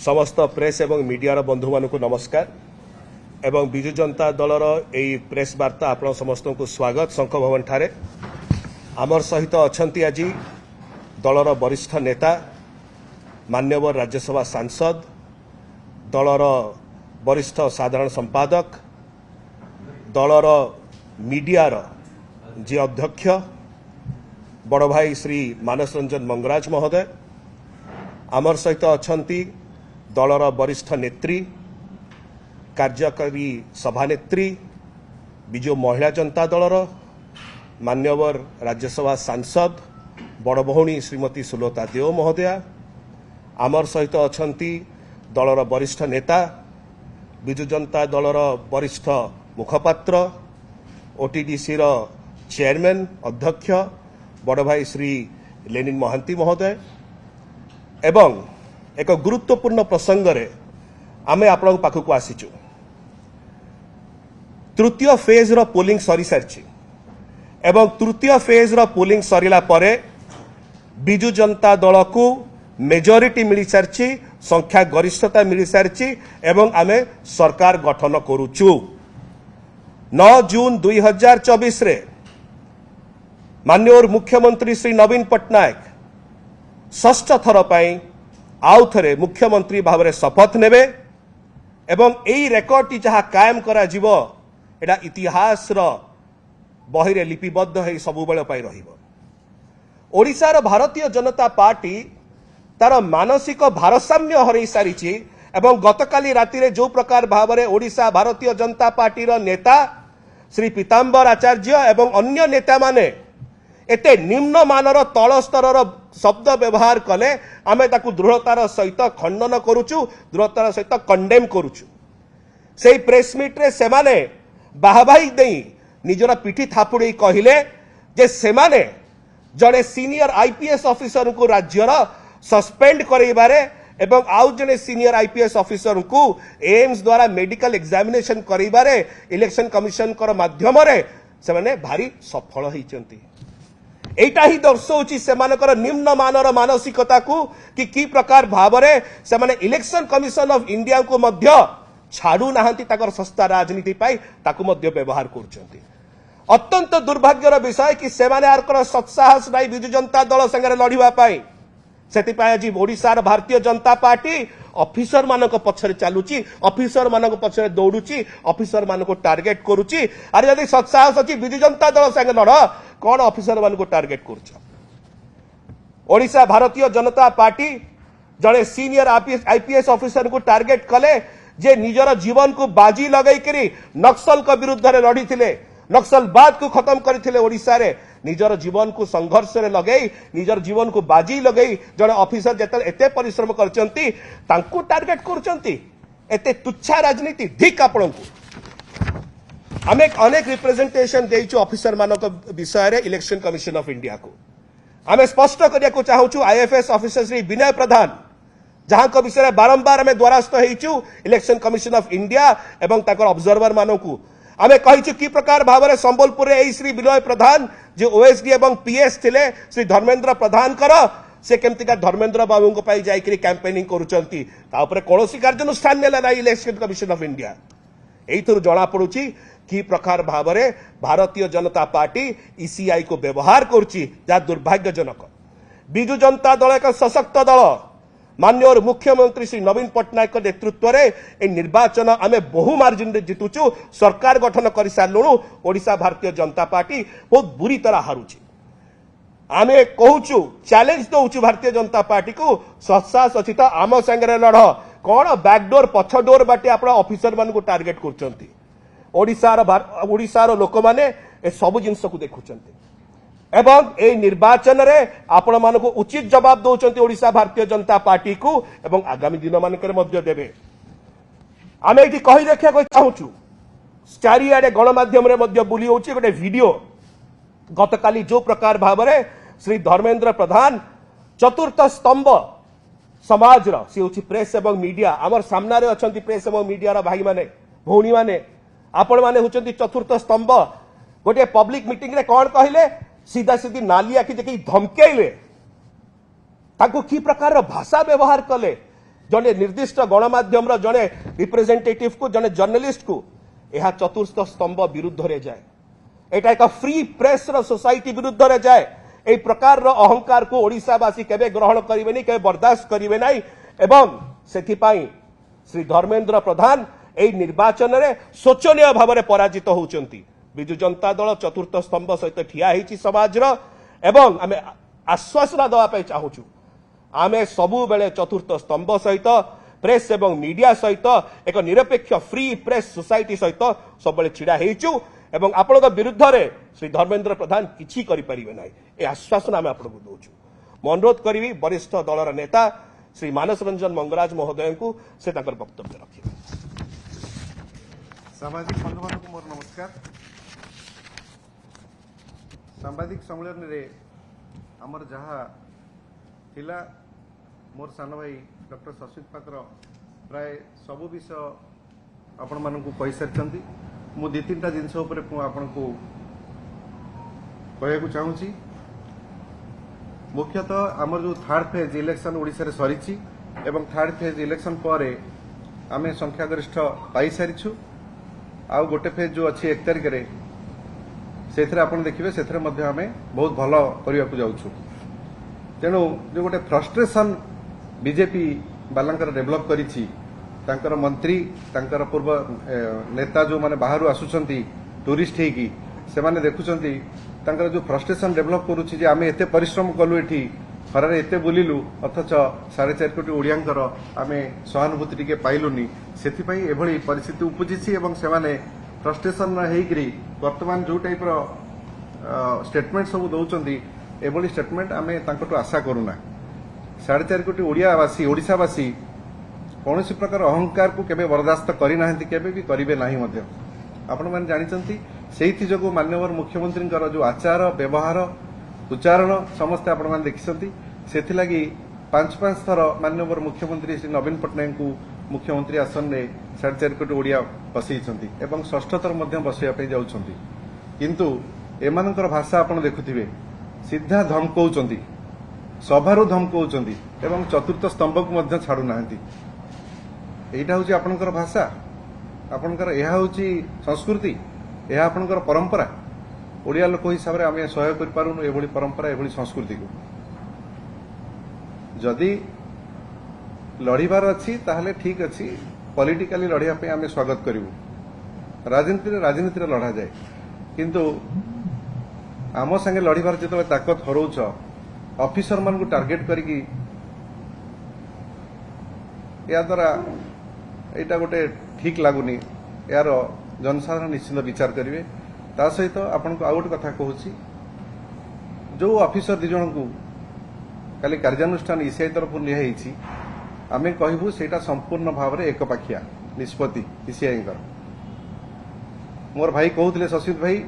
समस्त प्रेस एवं मीडिया बंधु मान को नमस्कार एवं विजु जनता दलर यही प्रेस वार्ता आपण समस्त को स्वागत शंख भवन ठारे आमर सहित अछंती आज दलर वरिष्ठ नेता मान्यवर राज्यसभा सांसद दलर वरिष्ठ साधारण संपादक दलर मीडियार जी अध्यक्ष बड़ भाई श्री मानस रंजन मंगराज महोदय आमर सहित अछंती दलर वरिष्ठ नेत्री कार्यकारी सभानेत्री विजु महिला जनता दलर मान्यवर राज्यसभा सांसद बड़ भौणी श्रीमती सुलता देव महोदया आमर सहित अछंती दलर वरिष्ठ नेता विजु जनता दलर वरिष्ठ मुखपात्र ओटीडीसी रो चेयरमैन अध्यक्ष बड़ भाई श्री लेनिन महांती महोदय एवं एक गुरुत्वपूर्ण प्रसंग रे आमे आपण पाखक आसीचु तृतीय फेज रो पोलिंग सरी सारछि एवं तृतीय फेज रो पोलिंग सरीला परे विजु जनता दल को मेजोरिटी मिली सारछि संख्या गरिष्ठता मिली सारछि एवं आमे सरकार गठन करूछु 9 जून 2024 रे माननीय मुख्यमंत्री श्री नवीन पट्टनायक षष्ठ थर पाई आउ थे मुख्यमंत्री भाव में शपथ नेबे एवं यही रेकर्ड टी जहाँ कायम करा जीवो एटा इतिहास रो बही रे लिपिबद्ध है सबु बेले पाई रहिबो। ओडिशार भारतीय जनता पार्टी तार मानसिक भारसाम्य हरई सारिछि एवं गतकाली राति रे जो प्रकार भाव में ओडिशा भारतीय जनता पार्टी रो नेता श्री पीताम्बर आचार्य एवं अन्य नेता माने एते निम्न मानर तल स्तर शब्द व्यवहार कले आमे ताकू दृढ़तार सहित खंडन करूचु दृढ़तार सहित कंडेम करूचु। सेही प्रेस मीट रे सेमाने बाहाबाही देई निजर पिठी थापुड़ी कहिले जे सेमाने जड़े सीनियर आईपीएस ऑफिसर को राज्यर सस्पेंड करइबारे एवं आउ जने सीनियर आईपीएस ऑफिसर को एम्स द्वारा मेडिकल एग्जामिनेशन करइबारे इलेक्शन कमिशन कर माध्यम रे सेमाने भारी सफल होइचंती। एटा ही दर्शाउची सेमानकर निम्न मानर मानसिकता को कि प्रकार भाव में सेमाने इलेक्शन कमिशन ऑफ इंडिया को मध्य छाड़ू नाहंती ताकर सस्ता राजनीति पाई ताकू मध्य व्यवहार करछंती। अत्यंत दुर्भाग्यर विषय कि सेमाने आरकर सत्साहस नाही विजु जनता दल संगे लड़िबा पाई सेतिपाई आज ओडिशार भारतीय जनता पार्टी ऑफिसर मानक पछरे चालुची ऑफिसर मानक पछरे दौड़ुची ऑफिसर मानक टार्गेट करूची। अरे यदि सत्साहस अछि विजु जनता दल संगे लड़ कौन ऑफिसर मान को टार्गेट कर ओडिशा भारतीय जनता पार्टी जड़े सीनियर आईपीएस ऑफिसर को टार्गेट कले जे निजर जीवन को बाजी लगई करी नक्सल को विरुद्ध रे लड़ी थिले नक्सलवाद को खत्म करथिले ओडिशा रे निजर जीवन को संघर्ष रे लगई निजर जीवन को बाजी लगई जड़े ऑफिसर जेते एते परिश्रम करचंती तांको टार्गेट करचंती एते तुच्छा राजनीति धिक आपनकु आमे अनेक रिप्रेजेंटेशन देइछु ऑफिसर मानक विषय रे इलेक्शन कमिशन ऑफ इंडिया को आमे स्पष्ट करिया को चाहूछु आईएफएस ऑफिसर श्री विनय प्रधान जहां को विषय बारंबार आमे द्वारस्थ हेइछु इलेक्शन कमिशन ऑफ इंडिया एवं ताकर ऑब्जर्वर मानकु आमे कहिछु की प्रकार भाव में संबलपुर रे श्री विनय प्रधान जे ओएसडी एवं पीएस थिले श्री धर्मेंद्र प्रधान कर से केमतिका धर्मेंद्र बाबू को पाई जाई करी कैंपेनिंग करूचंती ता ऊपर कोनोसी कार्यानुष्ठान नेला ना इलेक्शन कमिशन ऑफ इंडिया एइथुर जणा पडुची कि प्रकार भाव में भारतीय जनता पार्टी ईसीआई को व्यवहार करुच्ची जहाँ दुर्भाग्यजनक विजु जनता दल एक सशक्त दल माननीय मुख्यमंत्री श्री नवीन पट्टनायक नेतृत्व में निर्वाचन आमे बहु मार्जिन रे जितुचु सरकार गठन कर सारूँ ओडिशा भारतीय जनता पार्टी बहुत बुरी तरह हारुची आमे कहूचु चैलेंज दउचु भारतीय जनता पार्टी को सत्साहस अछि त आम संगे लड़ कौन बैकडोर पछ डोर बाटे आप ऑफिसर मान को टार्गेट करचंती ओडिशार लोक माने ए सब जिनस को देखुचंती एवं ए निर्वाचन रे आपण मान को उचित जवाब दउचंती ओडिशा भारतीय जनता पार्टी को एवं आगामी दिन मानकर मध्य देबे आमे एठी कहि देखिया को चाहूछु चारिआडे गणमाध्यम रे मध्य बुली होची गोटे वीडियो गतकाली जो प्रकार भाव में श्री धर्मेंद्र प्रधान चतुर्थ स्तंभ समाज सी हूँ प्रेस एवं मीडिया आमर सामना रे अछंती प्रेस एवं मीडिया भाई माने भौणी माने आपण माने होचंती चतुर्थ स्तंभ गोटे पब्लिक मीटिंग रे कौन कहले सीधा सीधी नाली आखि देखी धमकेले ताको की प्रकार भाषा व्यवहार कले जने निर्दिष्ट गणमाध्यम जने रिप्रेजेंटेटिव को जने जर्नलिस्ट को यह चतुर्थ स्तंभ विरुद्ध रे जाए एटा एक फ्री प्रेस रो सोसाइटी विरुद्ध रे जाए ए प्रकार रो अहंकार को ओडिशावासी केबे ग्रहण करिवेनी केबे बर्दाश्त करिवे नाही एवं सेथिपाई श्री धर्मेंद्र प्रधान ए निर्वाचन रे शोचनीय भाव में पराजित होउचंती विजु जनता दल चतुर्थ स्तंभ सहित ठिया हेछि समाज रो एवं आमे आश्वासन दवा पे चाहूछु आमे सबु बेले चतुर्थ स्तंभ सहित प्रेस एवं मीडिया सहित एक निरपेक्ष फ्री प्रेस सोसाइटी सहित सब बेले छिड़ा हेछु एवं आपन विरुद्ध रे श्री धर्मेंद्र प्रधान किछि करि परिबे नै ए आश्वासन आमे आपन दोछु म अनुरोध करिवि वरिष्ठ दलर नेता श्री मानस रंजन मंगराज महोदय को से ताकर वक्तव्य रखिबे। सामाजिक बंधुमान को मोर नमस्कार। सांबादिक सम्मेलन रे आमर जहा थिला मोर सान भाई डॉक्टर सस्मित पात्र प्राय सबु विषय आपण मानकु कहि सारछंती मु दि तीनटा जिंस ऊपर आपण को कहया को चाहूची। मुख्यतः आमर जो थर्ड फेज इलेक्शन ओडिसा रे सरीची एवं थर्ड फेज इलेक्शन पर आमे संख्यागरिष्ठ पाई सारिछु आउ गोटे फेज जो अच्छी 1 तारिख रे सेथरे आपण देखिबे सेथरे मध्ये आमे बहुत भलो करिया को जाउछु। तेणु जो गोटे फ्रस्ट्रेशन बीजेपी बालांकर डेभलप करिछि तांकर मंत्री तांकर पूर्व नेता जो माने बाहरु आसुचंती टूरिस्ट हेकी से माने देखुचंती तांकर जो फ्रस्ट्रेशन डेभलप करूछि जे आमे एते परिश्रम कलु एठी खरारे एते बुलिलु अथच 4.5 कोटी ओडियांकर आमे सहानुभूति टिके पाइलुनी सेथि पई एभली परिस्थिति उपजिछि एवं से माने फ्रस्ट्रेशन हेकरी वर्तमान जो टाइप रो स्टेटमेंट सब दउचंती एभली स्टेटमेंट आमे तांकटु आशा करूना। 4.5 कोटी ओडियावासी ओडिशावासी कौनसी प्रकार अहंकार को केबे बर्दाश्त करि नाहंती केबे भी करिवे नाही मध्य आपण माने जानिचंती सेहिथि जगो माननीय मुख्यमंत्री जो आचार व्यवहार उच्चारण समस्त आपण माने देखिसंती सेथि लागि 5-5 थर माननीय मुख्यमंत्री श्री नवीन पटनायक को मुख्यमंत्री आसन रे 4.5 कोटी ओडिया बसैछंती एवं षष्ठ थर मध्य बसैया पे जाउछंती किंतु एमानकर भाषा आपण देखुथिबे सीधा धमकौचंती सभारू धमकौचंती एवं चतुर्थ स्तंभ को मध्य छाडू नाहंती एटा होची आपनकर भाषा आपनकर एहा होची संस्कृति एहा आपनकर परंपरा ओडिया लोक हिसाब रे आमे सहयोग कर पारुनु एभली परंपरा एभली संस्कृति को जदि लड़ीबार अच्छी ताहले ठीक अच्छी पॉलिटिकली लड़िया पे आमे स्वागत करिवु राजनीति रे लड़ा जाए किंतु आम संगे लड़ीबार जतबे ताकत हरौछ ऑफिसर मान को टार्गेट करिकी या द्वारा एटा गोटे ठीक लागुनी यार जनसाधारण निश्चित विचार करिवे। ता सहित आपन को आउ गोटे कथा कहूची जो ऑफिसर दि जन को काली कार्यानुष्ठान ईसीआई तरफ नियाई आमे कहबू सेटा संपूर्ण भाव में एकपाखिया निष्पत्ति ईसीआई मोर भाई कहते सस्मित भाई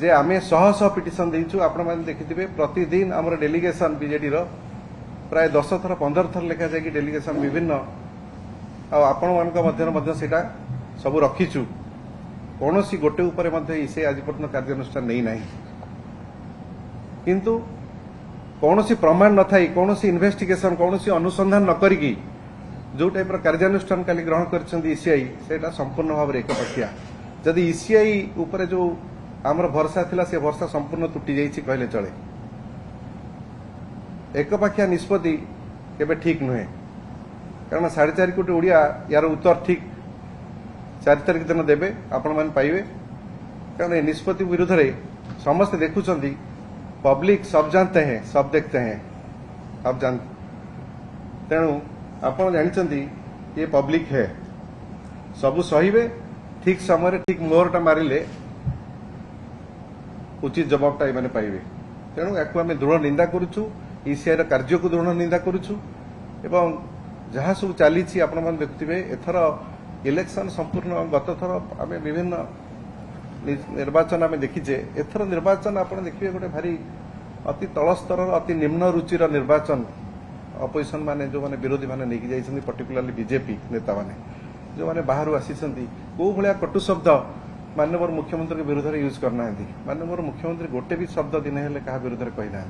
जे आमे शह पिटिशन देइछु आपण माने देखिथिबे प्रतिदिन हमर डेलीगेशन बीजेडी रो प्राय 10 थर 15 थर लेखा जाय कि डेलीगेशन विभिन्न आपण मानक मध्य सेटा सब रखिछु कौनसी गोटे ऊपर मध्य इसे आज पर्यटन कार्यानुष्ठान नहीं नाही किंतु कौनसी प्रमाण न थाई कौनसी इन्वेस्टिगेशन कौनसी अनुसंधान न करिकी जो टाइप कार्यानुष्ठान काली ग्रहण कर ईसीआई सेटा संपूर्ण भाव में एकपाखिया जदि ईसीआई ऊपर जो आमर भरसा थिला से भरसा संपूर्ण तुटी जाइछि कहले चले एकपाखिया निष्पत्ति केबे ठीक नुहे कारण 4.5 कोटी ओडिया यार उत्तर ठीक 4 तारिख दिन देवे आपण मान पाइबे कारण निष्पत्ति विरुद्ध रे समस्त देखुचंदी पब्लिक सब जानते हैं सब देखते हैं आप जानते तेणु आपण जानिचंदी ये पब्लिक है सबु सहीबे ठीक समय ठीक मोहरटा मारिले उचित जवाबटा एमाने पाइबे तेणु याकू आमे दृढ़ निंदा करूछु ईसीआई कार्य को दृढ़ निंदा करूछु एवं जहाँ सब चली आपण मान देखुथिबे एथर इलेक्शन संपूर्ण गत थर आमे विभिन्न निर्वाचन आमे देखिचे एथर निर्वाचन आपण देखिबे गोटे भारी अति तल स्तर अति निम्न रुचिर निर्वाचन अपोजिशन माने जो माने विरोधी माने नेकी जाइछन्ती पर्टिकुलरली बीजेपी नेता माने जो माने बाहरु आसीछन्ती को भलिया कटु शब्द माननीय मुख्यमंत्री के विरुद्ध यूज करना माननीय मुख्यमंत्री गोटे भी शब्द दिन हेले कहा विरुद्ध कही ना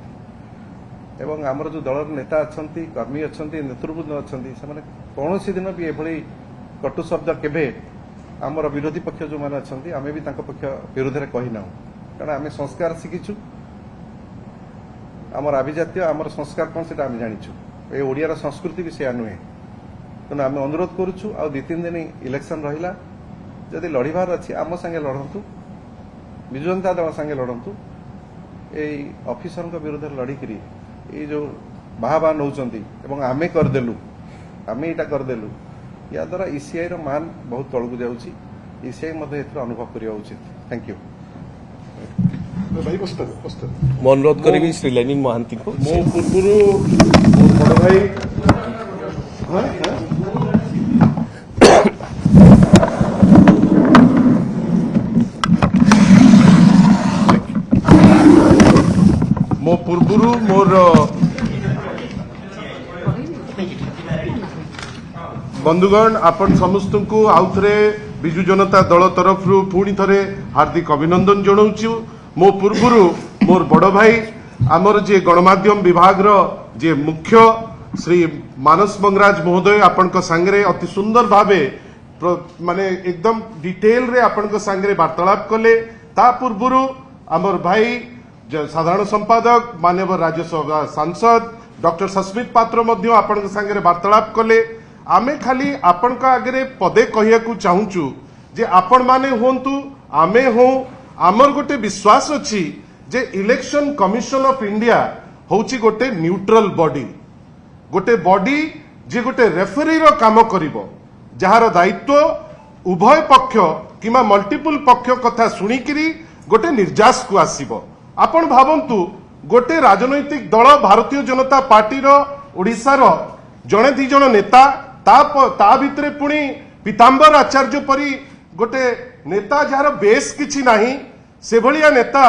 ଏବଂ ଆମର ଯେଉଁ ଦଳର ନେତା ଅଛନ୍ତି, କର୍ମୀ ଅଛନ୍ତି, ନେତୃବୃନ୍ଦ ଅଛନ୍ତି, ସେମାନେ କୌଣସି ଦିନ ବି ଏଭଳି କଟୁ ଶବ୍ଦ କେବେ ଆମର ବିରୋଧୀ ପକ୍ଷ ଯେଉଁମାନେ ଅଛନ୍ତି ଆମେ ବି ତାଙ୍କ ପକ୍ଷ ବିରୁଦ୍ଧରେ କହିନାହୁଁ। କାରଣ ଆମେ ସଂସ୍କାର ଶିଖିଛୁ, ଆମର ଆଭିଜାତ୍ୟ ଆମର ସଂସ୍କାର କ'ଣ ସେଟା ଆମେ ଜାଣିଛୁ। ଏ ଓଡ଼ିଆର ସଂସ୍କୃତି ବି ସେୟା ନୁହେଁ। ତେଣୁ ଆମେ ଅନୁରୋଧ କରୁଛୁ, ଆଉ 2-3 ଦିନ ଇଲେକ୍ସନ ରହିଲା, ଯଦି ଲଢ଼ିବାର ଅଛି ଆମ ସାଙ୍ଗେ ଲଢ଼ନ୍ତୁ, ବିଜୁ ଜନତା ଦଳ ସାଙ୍ଗେ ଲଢ଼ନ୍ତୁ। ଏଇ ଅଫିସରଙ୍କ ବିରୁଦ୍ଧରେ ଲଢ଼ିକିରି ଏଇ ଯେଉଁ ବାହା ନେଉଛନ୍ତି ଏବଂ ଆମେ କରିଦେଲୁ, ଆମେ ଏଇଟା କରିଦେଲୁ, याद्वारा ईसीआई मान बहुत तलू जाऊँगी। ईसीआई अनुभव करवा उचित। थैंक यू भाई ମୁଁ ଅନୁରୋଧ କରିବି ଶ୍ରୀ ଲେନିନ୍ ମହାନ୍ତିଙ୍କୁ। ମୋ ପୂର୍ବରୁ ମୋ ବଡ଼ ଭାଇ ମୋ ପୂର୍ବରୁ ମୋର बंधुगण आपण समस्त को आउ थे विजु जनता दल तरफ पुणी थे हार्दिक अभिनंदन जनाऊँ। मो पूर्वर मोर बड़ भाई आमर जे गणमाध्यम विभाग जे मुख्य श्री मानस मंगराज महोदय आपण सांगे अति सुंदर भावे माने एकदम डिटेल रे आपण सांगे वार्तालाप कले। ता पूर्वर आमर भाई साधारण संपादक माननीय राज्यसभा सांसद डॉक्टर सस्मित पात्र मध्य आपण सांगे वार्तालाप कले। आमे खाली आपण आगे पदे कहू चाहूँ जे आपण माने होंतु आमे हो आमर गोटे विश्वास अच्छी जे इलेक्शन कमिशन ऑफ इंडिया होची गोटे न्यूट्रल बॉडी, गोटे बॉडी जे गोटे रेफरी रो काम करिवो, जहार दायित्व उभय पक्ष किमा मल्टीपल पक्ष कथा सुनिकिरी गोटे निर्जास को आसीबो। आपण भावंतु गोटे राजनैतिक दल भारतीय जनता पार्टी रो ओडिसा रो जणे दी जण नेता ता भितरे पुणी पीताम्बर आचार्य परी गोटे नेता जार बेस किछि नाही, से भलिया नेता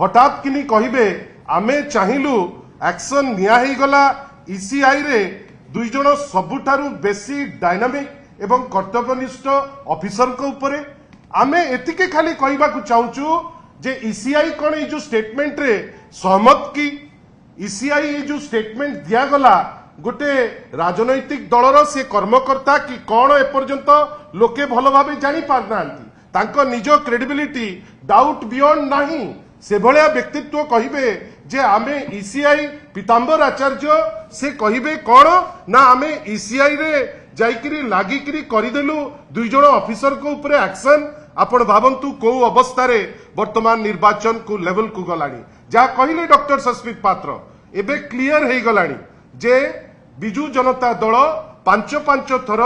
हठात किनी कहिबे आमे चाहिलु एक्शन निया ही गला ईसीआई रे दुई जण सबुठारु बेसी डायनामिक एवं कर्तव्यनिष्ठ ऑफिसर को ऊपरे। आमे एतिके खाली कहबा को चाहूचु जे ईसीआई कोन ए जो स्टेटमेंट रे सहमत की ईसीआई ए जो स्टेटमेंट दिया गला गोटे राजनैतिक दलर से कर्मकर्ता कि कौन एपर्यंत लोके भल भाव जानी पारना तांको निज क्रेडिबिलिटी डाउट बियॉन्ड नाही, से भलिया व्यक्तित्व कहिबे जे आमे ईसीआई पीताम्बर आचार्य से कहिबे कौन ना आमे ईसीआई रे जाइकिरी लागिकिरी करिदेलु दुई जण ऑफिसर को ऊपर एक्शन। आपण भावंतु को अवस्था रे वर्तमान निर्वाचन को लेवल को गलानी। जा कहिले डॉक्टर सस्मित पात्र एबे क्लियर हे गलानी जे विजु जनता दल 5 थर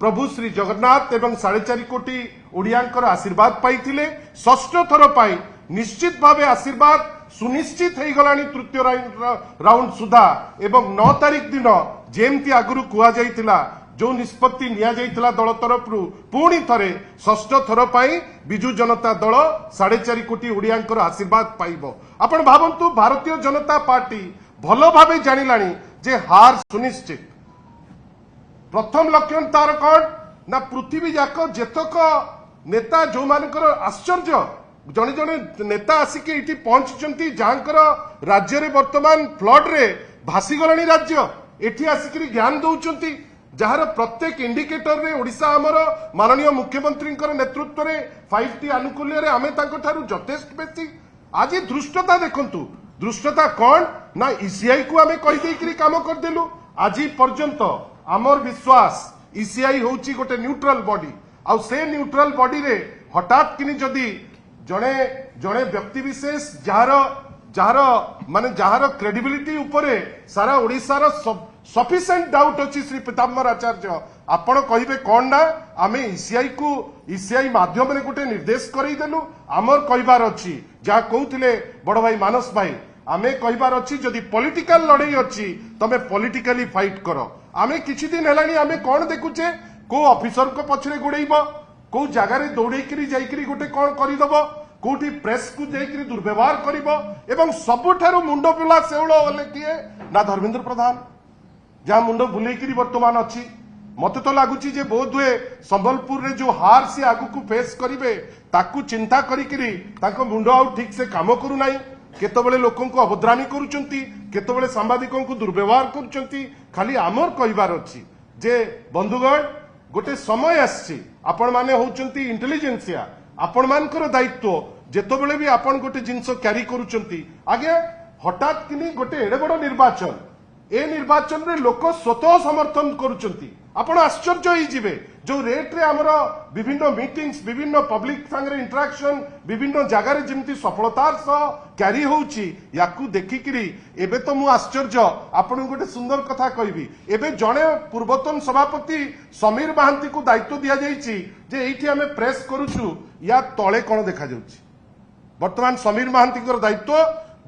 प्रभु श्री जगन्नाथ एवं 4.5 कोटी ओडियांकर आशीर्वाद पाइथिले। 6ठ थर पाई निश्चित भावे आशीर्वाद सुनिश्चित हो गलानी तृतीय राउंड सुधा। एवं 9 तारिख दिन जेमती आगुरु कुआ जाइतिला जो निष्पत्ति निया जाइतिला दल तरफ पुणी थरे 6ठ थर पाई विजु जनता दल 4.5 कोटी ओडियांकर आशीर्वाद पाइबो। आपण भावंतु भारतीय जनता पार्टी भल भावे जानिलानी जे हार सुनिश्चित। प्रथम लक्षण तार कौन ना पृथ्वी जाक जेतक नेता जो मानकर आश्चर्य जने जने नेता आसिक ये पहुंची जहाँकर राज्य रे वर्तमान फ्लड रे भासी गलानी राज्य एठी आसिक ज्ञान दौरान जार प्रत्येक इंडिकेटर रे ओडिशा आमर माननीय मुख्यमंत्री नेतृत्व रे 5टी आनुकूल्य रे आमे तांको थारु यथेष्ट बेसी। आज दृष्टता देखंतु दृष्टता कौन ना ईसीआई को आमे कहि देइकरी काम कर देलु। आज पर्यंत आमर विश्वास ईसीआई होची गोटे न्यूट्रल बॉडी आ से न्यूट्रल बॉडी रे हठात किनी जदी जणे जणे व्यक्ति विशेष जार माने जार क्रेडिबिलिटी उपरे सारा ओडिसा रो सफिशिएंट डाउट अछि श्री पीताम्बर आचार्य आपण कहिबे कोन ना आमे ईसीआई माध्यम रे गोटे निर्देश करई देलु। आमर कहिबार अछि जा कहउथिले बड़ भाई मानस भाई आमे कहिबार अछि जदी पॉलिटिकल लड़ाई अछि तमे पॉलिटिकली फाइट करो। आमे किछि दिन हेलानी आमे कोन देखुचे को ऑफिसर को पछरे गुडैबो को जगह रे दौड़ेकिरी जाइकिरी गोटे कोन करिदबो कोठी प्रेस को जाइकिरी दुर्व्यवहार करिवो एवं सबुठारु मुंड बुला सेउलो होले किए ना धर्मेंद्र प्रधान जहाँ मुंड भुलेकिरी वर्तमान अच्छी। मत तो लगुच बोध हुए संबलपुर रे जो हार सी आगु को फेस करिवे ताकू चिंता करिकिरी ताको मुंड आउ ठीक से काम करू नाही। केतबेले लोकंको अभद्रामी करूचंती केतबेले सांबादिकों को दुर्व्यवहार करूचंती खाली आमर कहिबार अछि जे बंधुगण गोटे समय आछि आपण माने होउचंती इंटेलिजेंसिया आपण मानकर दायित्व जेतबेले भी आपण गोटे जिंस क्यारी करूचंती आगे हठात किनी गोटे एडे बड़ निर्वाचन ए निर्वाचन रे लोक स्वतः समर्थन करूचंती आपण आश्चर्य होई जिवे जो रेट रे हमर विभिन्न मीटिंग्स विभिन्न पब्लिक संगे इंटरेक्शन विभिन्न जगार जेमती सफलतार सह क्यारी होउची याकू देखिकिरी एबे तो मु आश्चर्य आपण गोटे सुंदर कथा कहबी एबे जणे पूर्वतन सभापति समीर महांती को दायित्व दिया जाईची जे एठी हमें प्रेस करूछु या तळे कोन देखा जाउची वर्तमान समीर महांती दायित्व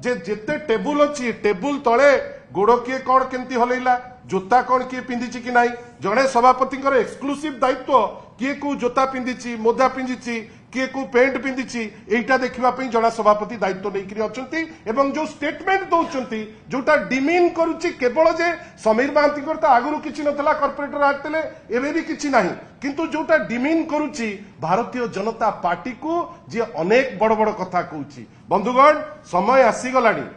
जे जेते टेबुल अछि टेबुल तळे गोड़ किए कौन केमती हलैला जोता कौन किए पिंधिची कि नाही जड़े सभापति एक्सक्लूसिव दायित्व किए को जोता पिंधिची मोजा पिंधिची किए को पेंट पिंधिची एटा देखिबा पई जड़ा सभापति दायित्व नेकरी अछंती एवं जो स्टेटमेंट दउचंती जोटा डिमीन करूची केवल जे समीर महांती तो आगुरु किछि नथला कॉर्पोरेटर आतले एबे भी किछि नाही किंतु जोटा डिमीन करूची भारतीय जनता पार्टी को जे अनेक बड़ बड़ कथा कहूची बंधुगण समय आसी गलानी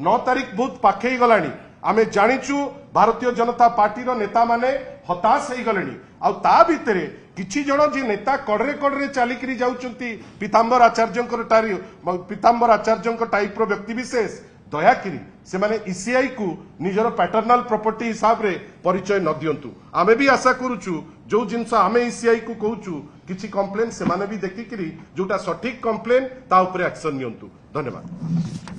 9 तारीख बहुत पाखे गलानी आमे जानिचु भारतीय जनता पार्टी रो नेता माने हताश हो गले आ ता भितरे किछि जण जे नेता कड़रे कड़रे चालिकरी जाउचंती पीतांबर आचार्य टाइप रो व्यक्ति विशेष दयाकिरी से माने ईसीआई को निजर पैटर्नल प्रॉपर्टी हिसाब रे परिचय न दियंतु आमे भी आशा करूचु जो जिनस आमे ईसीआई को कहूचु किछि कंप्लेन से माने भी देखिकिरी जोटा सठिक कंप्लेन ता ऊपर एक्शन नियंतु धन्यवाद।